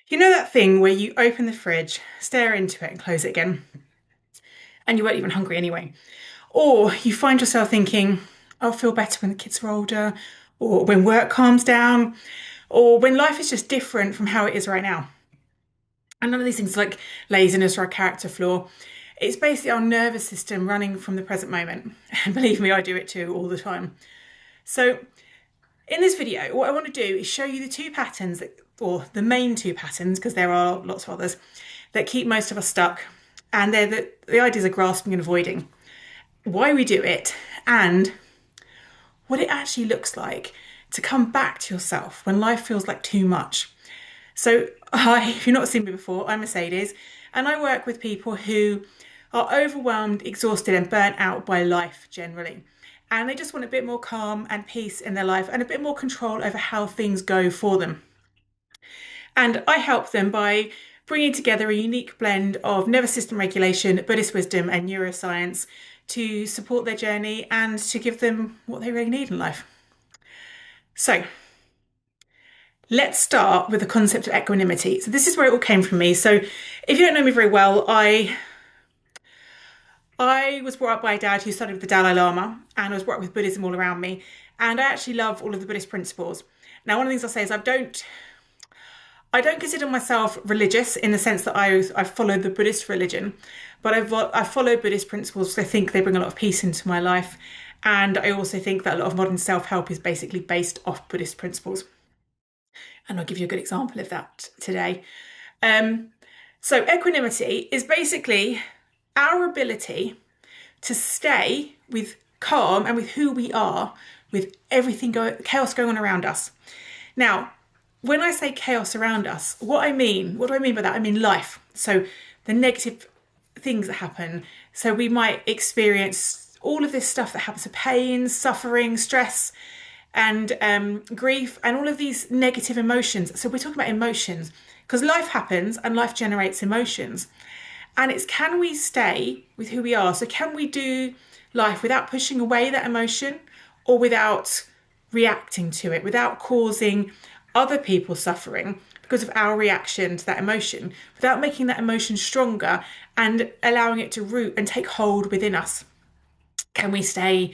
You know that thing where you open the fridge, stare into it and close it again, and you weren't even hungry anyway? Or you find yourself thinking, I'll feel better when the kids are older, or when work calms down, or when life is just different from how it is right now. And none of these things like laziness or a character flaw. It's basically our nervous system running from the present moment. And believe me, I do it too all the time. So in this video, what I want to do is show you the two patterns, or the main two patterns, because there are lots of others, that keep most of us stuck. And they're the ideas of grasping and avoiding, why we do it, and what it actually looks like to come back to yourself when life feels like too much. So if you've not seen me before, I'm Mercedes, and I work with people who are overwhelmed, exhausted, and burnt out by life generally. And they just want a bit more calm and peace in their life and a bit more control over how things go for them. And I help them by bringing together a unique blend of nervous system regulation, Buddhist wisdom, and neuroscience to support their journey and to give them what they really need in life. So let's start with the concept of equanimity. So this is where it all came from me. So if you don't know me very well, I was brought up by a dad who studied with the Dalai Lama, and I was brought up with Buddhism all around me. And I actually love all of the Buddhist principles. Now, one of the things I'll say is I don't consider myself religious in the sense that I followed the Buddhist religion, but I follow Buddhist principles because I think they bring a lot of peace into my life. And I also think that a lot of modern self-help is basically based off Buddhist principles. And I'll give you a good example of that today. So equanimity is basically our ability to stay with calm and with who we are, with chaos going on around us. Now, when I say chaos around us, what do I mean by that? I mean life. So the negative things that happen. So we might experience all of this stuff that happens to pain, suffering, stress, and grief, and all of these negative emotions. So we're talking about emotions because life happens and life generates emotions. And it's, can we stay with who we are? So can we do life without pushing away that emotion, or without reacting to it, without causing other people suffering because of our reaction to that emotion, without making that emotion stronger and allowing it to root and take hold within us? Can we stay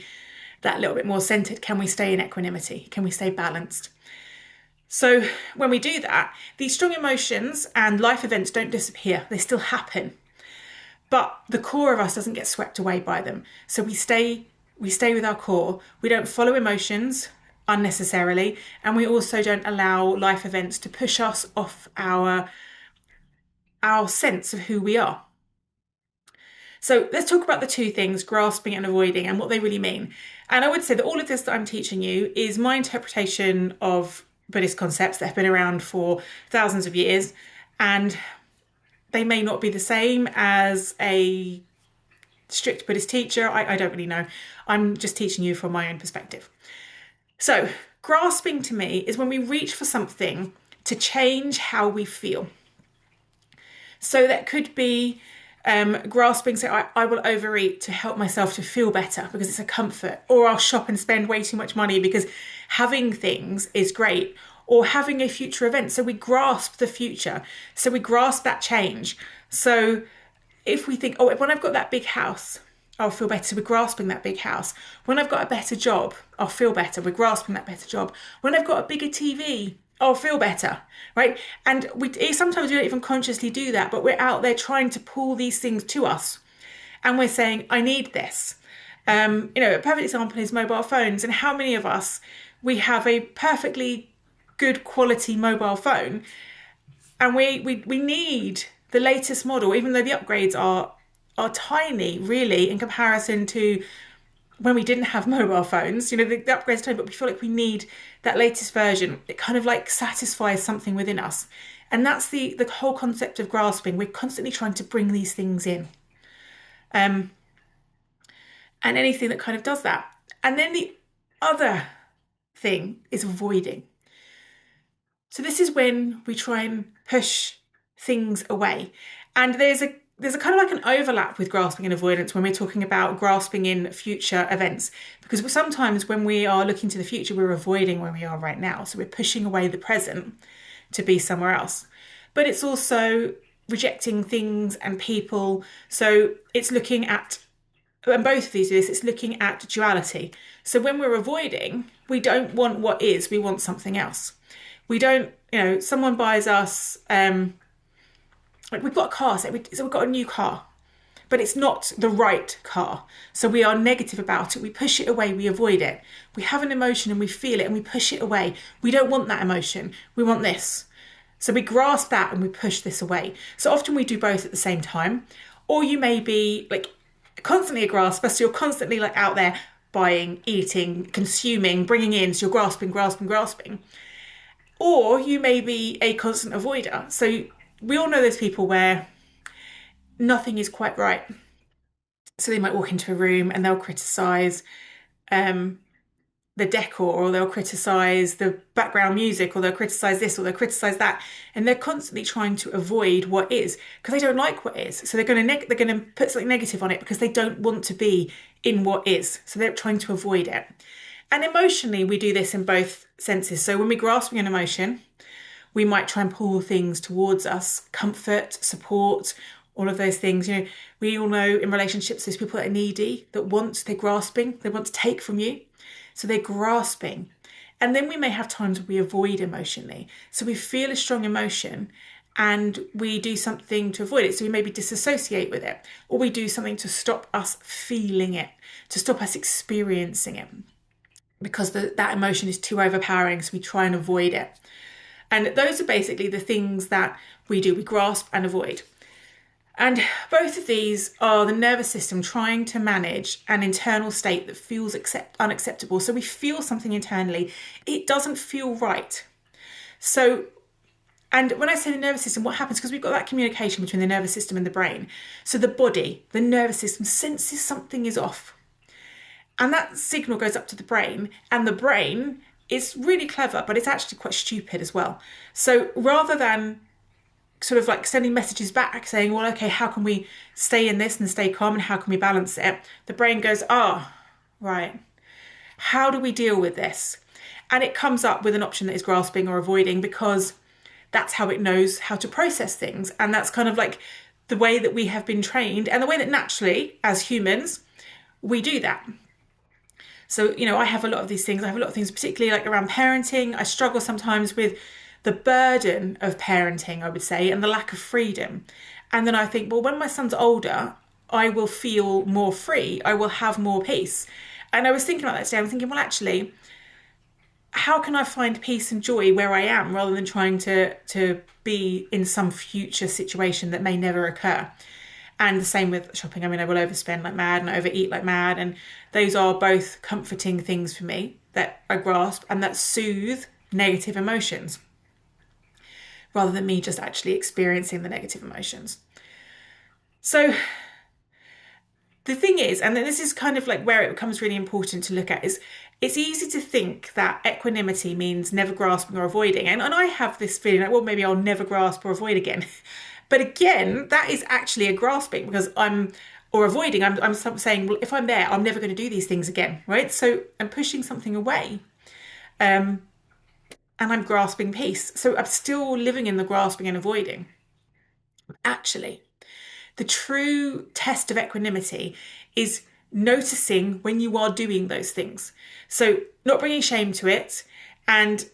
that little bit more centered? Can we stay in equanimity? Can we stay balanced? So when we do that, these strong emotions and life events don't disappear. They still happen. But the core of us doesn't get swept away by them. So we stay with our core. We don't follow emotions unnecessarily, and we also don't allow life events to push us off our sense of who we are. So let's talk about the two things, grasping and avoiding, and what they really mean. And I would say that all of this that I'm teaching you is my interpretation of Buddhist concepts that have been around for thousands of years, and they may not be the same as a strict Buddhist teacher. I don't really know. I'm just teaching you from my own perspective. So grasping to me is when we reach for something to change how we feel. So that could be grasping, so I will overeat to help myself to feel better because it's a comfort, or I'll shop and spend way too much money because having things is great, or having a future event. So we grasp the future. So we grasp that change. So if we think, oh, when I've got that big house, I'll feel better. So we're grasping that big house. When I've got a better job, I'll feel better. We're grasping that better job. When I've got a bigger TV, I'll feel better, right? And sometimes we don't even consciously do that, but we're out there trying to pull these things to us. And we're saying, I need this. A perfect example is mobile phones. And how many of us, we have a perfectly good quality mobile phone, and we need the latest model, even though the upgrades are tiny, really, in comparison to when we didn't have mobile phones. The upgrades are tiny, but we feel like we need that latest version. It kind of like satisfies something within us. And that's the whole concept of grasping. We're constantly trying to bring these things in. And anything that kind of does that. And then the other thing is avoiding. So this is when we try and push things away. And there's a kind of like an overlap with grasping and avoidance when we're talking about grasping in future events, because sometimes when we are looking to the future, we're avoiding where we are right now. So we're pushing away the present to be somewhere else. but it's also rejecting things and people. So it's looking at, and both of these do this, it's looking at duality. So when we're avoiding, we don't want what is, we want something else. We don't, someone buys us, like we've got a car, so we've got a new car, but it's not the right car. So we are negative about it. We push it away. We avoid it. We have an emotion and we feel it and we push it away. We don't want that emotion. We want this. So we grasp that and we push this away. So often we do both at the same time. Or you may be like constantly a grasper. So you're constantly like out there buying, eating, consuming, bringing in. So you're grasping, grasping, grasping. Or you may be a constant avoider. So we all know those people where nothing is quite right. So they might walk into a room and they'll criticize the decor, or they'll criticize the background music, or they'll criticize this, or they'll criticize that, and they're constantly trying to avoid what is because they don't like what is. So they're going to put something negative on it because they don't want to be in what is. So they're trying to avoid it. And emotionally, we do this in both senses. So when we're grasping an emotion, we might try and pull things towards us, comfort, support, all of those things. We all know in relationships, there's people that are needy, they're grasping, they want to take from you. So they're grasping. And then we may have times where we avoid emotionally. So we feel a strong emotion and we do something to avoid it. So we maybe disassociate with it, or we do something to stop us feeling it, to stop us experiencing it, because that emotion is too overpowering. So we try and avoid it. And those are basically the things that we do. We grasp and avoid. And both of these are the nervous system trying to manage an internal state that feels unacceptable. So we feel something internally. It doesn't feel right. So, and when I say the nervous system, what happens? Because we've got that communication between the nervous system and the brain. So the body, the nervous system, senses something is off. And that signal goes up to the brain, and the brain is really clever, but it's actually quite stupid as well. So rather than sort of like sending messages back saying, well, okay, how can we stay in this and stay calm, and how can we balance it? The brain goes, right, how do we deal with this? And it comes up with an option that is grasping or avoiding, because that's how it knows how to process things. And that's kind of like the way that we have been trained, and the way that naturally, as humans, we do that. So, I have a lot of these things. I have a lot of things, particularly like around parenting. I struggle sometimes with the burden of parenting, I would say, and the lack of freedom. And then I think, well, when my son's older, I will feel more free. I will have more peace. And I was thinking about that today. I'm thinking, well, actually, how can I find peace and joy where I am, rather than trying to be in some future situation that may never occur? And the same with shopping. I mean, I will overspend like mad and overeat like mad. And those are both comforting things for me that I grasp and that soothe negative emotions, rather than me just actually experiencing the negative emotions. So the thing is, and this is kind of like where it becomes really important to look at, is it's easy to think that equanimity means never grasping or avoiding. And I have this feeling like, well, maybe I'll never grasp or avoid again. But again, that is actually a grasping, because I'm saying, well, if I'm there, I'm never going to do these things again, right? So I'm pushing something away, and I'm grasping peace. So I'm still living in the grasping and avoiding. Actually, the true test of equanimity is noticing when you are doing those things. So not bringing shame to it, and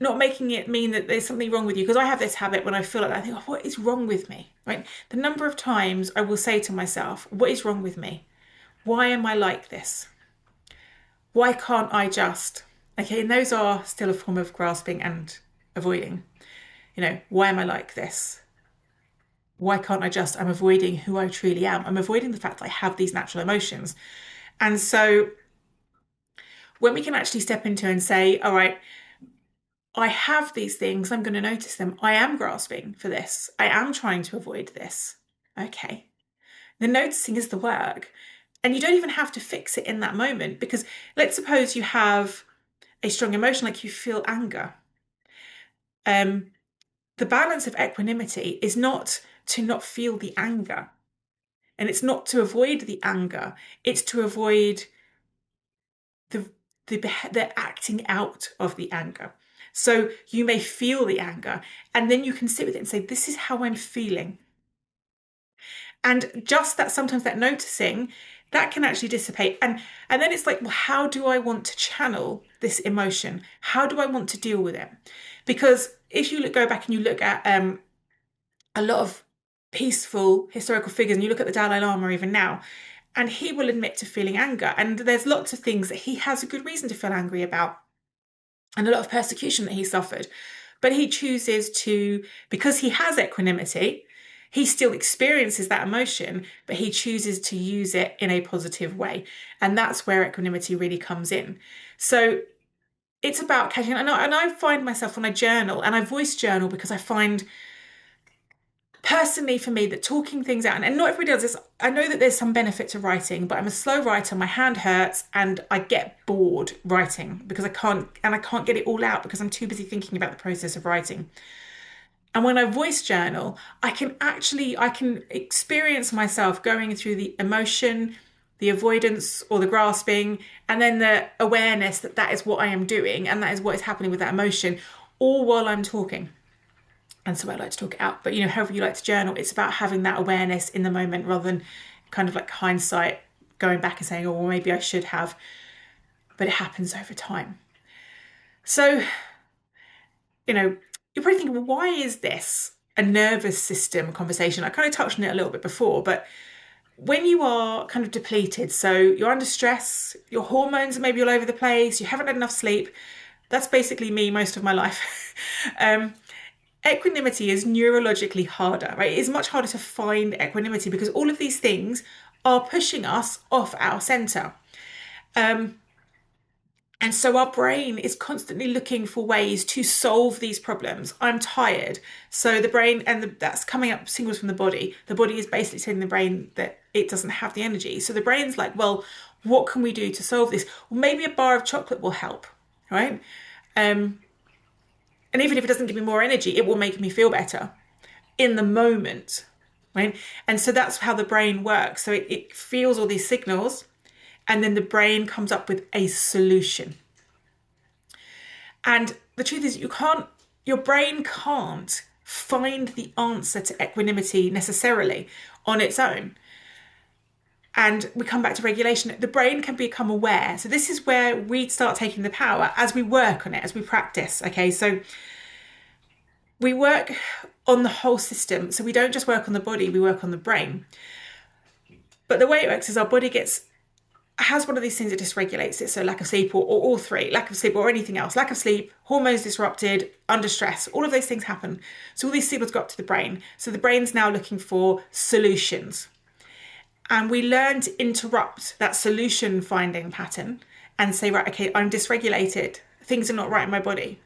not making it mean that there's something wrong with you. Because I have this habit when I feel like that, I think, what is wrong with me, right? The number of times I will say to myself, what is wrong with me? Why am I like this? Why can't I just? Okay, and those are still a form of grasping and avoiding. Why am I like this? Why can't I just? I'm avoiding who I truly am. I'm avoiding the fact that I have these natural emotions. And so when we can actually step into and say, all right, I have these things, I'm going to notice them. I am grasping for this. I am trying to avoid this. Okay. The noticing is the work. And you don't even have to fix it in that moment, because let's suppose you have a strong emotion, like you feel anger. The balance of equanimity is not to not feel the anger. And it's not to avoid the anger. It's to avoid the acting out of the anger. So you may feel the anger, and then you can sit with it and say, this is how I'm feeling. And just that, sometimes that noticing, that can actually dissipate. And then it's like, well, how do I want to channel this emotion? How do I want to deal with it? Because if you go back and you look at a lot of peaceful historical figures, and you look at the Dalai Lama even now, and he will admit to feeling anger. And there's lots of things that he has a good reason to feel angry about, and a lot of persecution that he suffered. But he chooses to, because he has equanimity, he still experiences that emotion, but he chooses to use it in a positive way. And that's where equanimity really comes in. So it's about catching, and I find myself when I journal, and I voice journal because I find, personally for me, that talking things out, and not everybody does this, I know that there's some benefit to writing, but I'm a slow writer, my hand hurts, and I get bored writing because I can't get it all out because I'm too busy thinking about the process of writing. And when I voice journal, I can experience myself going through the emotion, the avoidance or the grasping, and then the awareness that that is what I am doing and that is what is happening with that emotion, all while I'm talking. And so I like to talk it out. But, however you like to journal, it's about having that awareness in the moment rather than kind of like hindsight, going back and saying, oh, well, maybe I should have. But it happens over time. So, you're probably thinking, well, why is this a nervous system conversation? I kind of touched on it a little bit before, but when you are kind of depleted, so you're under stress, your hormones are maybe all over the place, you haven't had enough sleep. That's basically me most of my life. Equanimity is neurologically harder, right? It is much harder to find equanimity because all of these things are pushing us off our center. And so our brain is constantly looking for ways to solve these problems. I'm tired. So the brain, that's coming up signals from the body. The body is basically telling the brain that it doesn't have the energy. So the brain's like, well, what can we do to solve this? Well, maybe a bar of chocolate will help, right? And even if it doesn't give me more energy, it will make me feel better in the moment, right? And so that's how the brain works. So it feels all these signals, and then the brain comes up with a solution. And the truth is, your brain can't find the answer to equanimity necessarily on its own. And we come back to regulation. The brain can become aware. So this is where we start taking the power as we work on it, as we practice. Okay, so we work on the whole system. So we don't just work on the body, we work on the brain. But the way it works is our body has one of these things that dysregulates it. So lack of sleep, or all three, lack of sleep or anything else, lack of sleep, hormones disrupted, under stress, all of those things happen. So all these signals go up to the brain. So the brain's now looking for solutions. And we learn to interrupt that solution finding pattern and say, right, okay, I'm dysregulated. Things are not right in my body.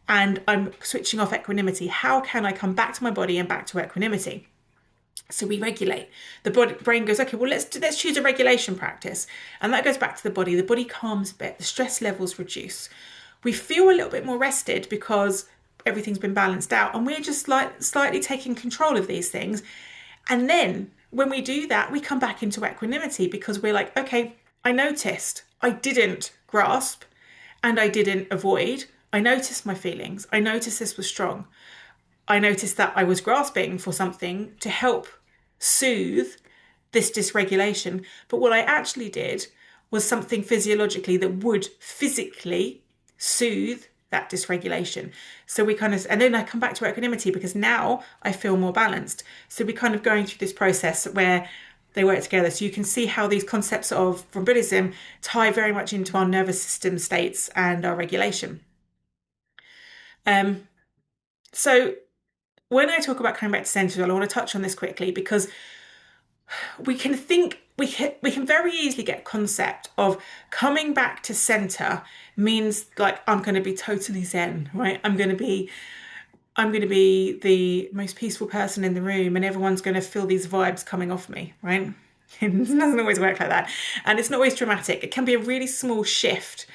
And I'm switching off equanimity. How can I come back to my body and back to equanimity? So we regulate. The brain goes, okay, well, let's choose a regulation practice. And that goes back to the body. The body calms a bit. The stress levels reduce. We feel a little bit more rested because everything's been balanced out. And we're just slightly taking control of these things. And then when we do that, we come back into equanimity because we're like, okay, I noticed I didn't grasp and I didn't avoid. I noticed my feelings. I noticed this was strong. I noticed that I was grasping for something to help soothe this dysregulation. But what I actually did was something physiologically that would physically soothe that dysregulation. So and then I come back to equanimity because now I feel more balanced. So we're kind of going through this process where they work together. So you can see how these concepts from Buddhism tie very much into our nervous system states and our regulation. So when I talk about coming back to center, I want to touch on this quickly because we can very easily get a concept of coming back to center means like I'm going to be totally zen, right? I'm going to be the most peaceful person in the room and everyone's going to feel these vibes coming off me, right? It doesn't always work like that. And it's not always dramatic. It can be a really small shift.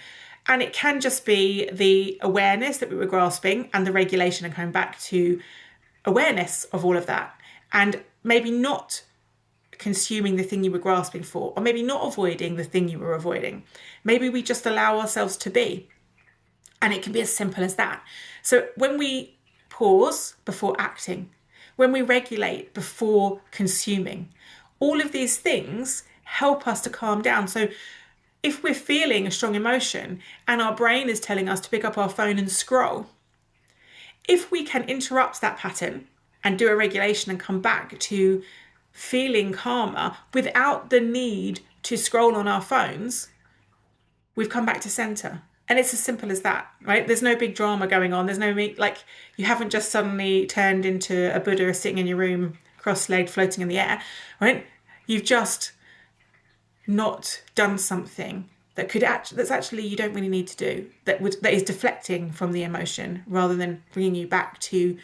And it can just be the awareness that we were grasping and the regulation and coming back to awareness of all of that. And maybe not consuming the thing you were grasping for, or maybe not avoiding the thing you were avoiding. Maybe we just allow ourselves to be. And it can be as simple as that. So when we pause before acting, when we regulate before consuming, all of these things help us to calm down. So if we're feeling a strong emotion and our brain is telling us to pick up our phone and scroll, if we can interrupt that pattern and do a regulation and come back to feeling calmer without the need to scroll on our phones, we've come back to center. And it's as simple as that, right? There's no big drama going on. There's no, like, you haven't just suddenly turned into a Buddha sitting in your room, cross-legged, floating in the air, right? You've just not done something that could that's actually you don't really need to do, that is deflecting from the emotion rather than bringing you back to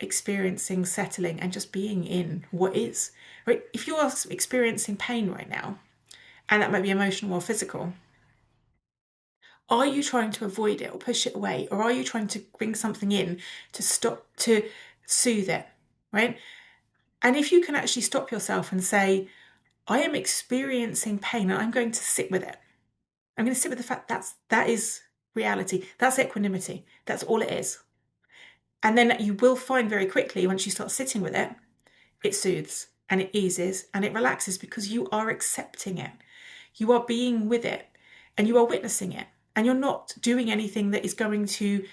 experiencing, settling, and just being in what is, right? If you are experiencing pain right now, and that might be emotional or physical, are you trying to avoid it or push it away, or are you trying to bring something in to stop, to soothe it, right? And if you can actually stop yourself and say, I am experiencing pain and I'm going to sit with it. I'm going to sit with the fact that is reality. That's equanimity. That's all it is. And then you will find very quickly, once you start sitting with it, it soothes and it eases and it relaxes because you are accepting it. You are being with it and you are witnessing it, and you're not doing anything that is going to,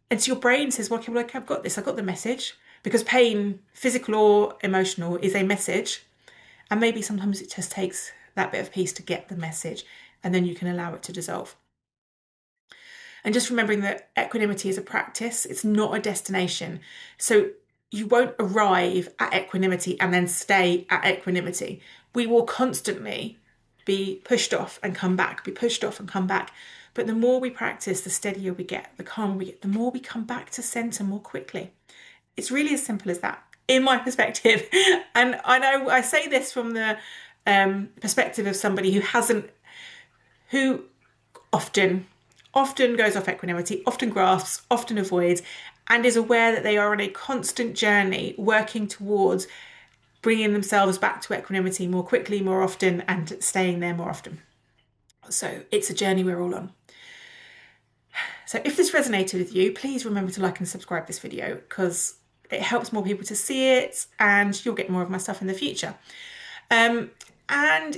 and so your brain says, well, okay, well, I've got this, I've got the message, because pain, physical or emotional, is a message. And maybe sometimes it just takes that bit of peace to get the message, and then you can allow it to dissolve. And just remembering that equanimity is a practice, it's not a destination. So you won't arrive at equanimity and then stay at equanimity. We will constantly be pushed off and come back, be pushed off and come back. But the more we practice, the steadier we get, the calmer we get, the more we come back to center more quickly. It's really as simple as that, in my perspective. And I know I say this from the perspective of somebody who often goes off equanimity, often grasps, often avoids, and is aware that they are on a constant journey working towards bringing themselves back to equanimity more quickly, more often, and staying there more often. So it's a journey we're all on. So if this resonated with you, please remember to like and subscribe this video, because it helps more people to see it and you'll get more of my stuff in the future. And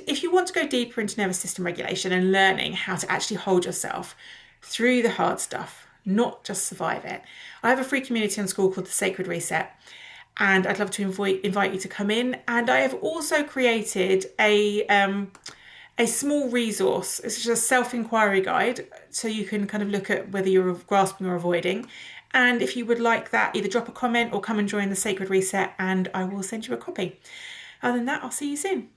if you want to go deeper into nervous system regulation and learning how to actually hold yourself through the hard stuff, not just survive it, I have a free community on School called the Sacred Reset, and I'd love to invite you to come in. And I have also created a small resource. It's just a self-inquiry guide, so you can kind of look at whether you're grasping or avoiding. And if you would like that, either drop a comment or come and join the Sacred Reset and I will send you a copy. Other than that, I'll see you soon.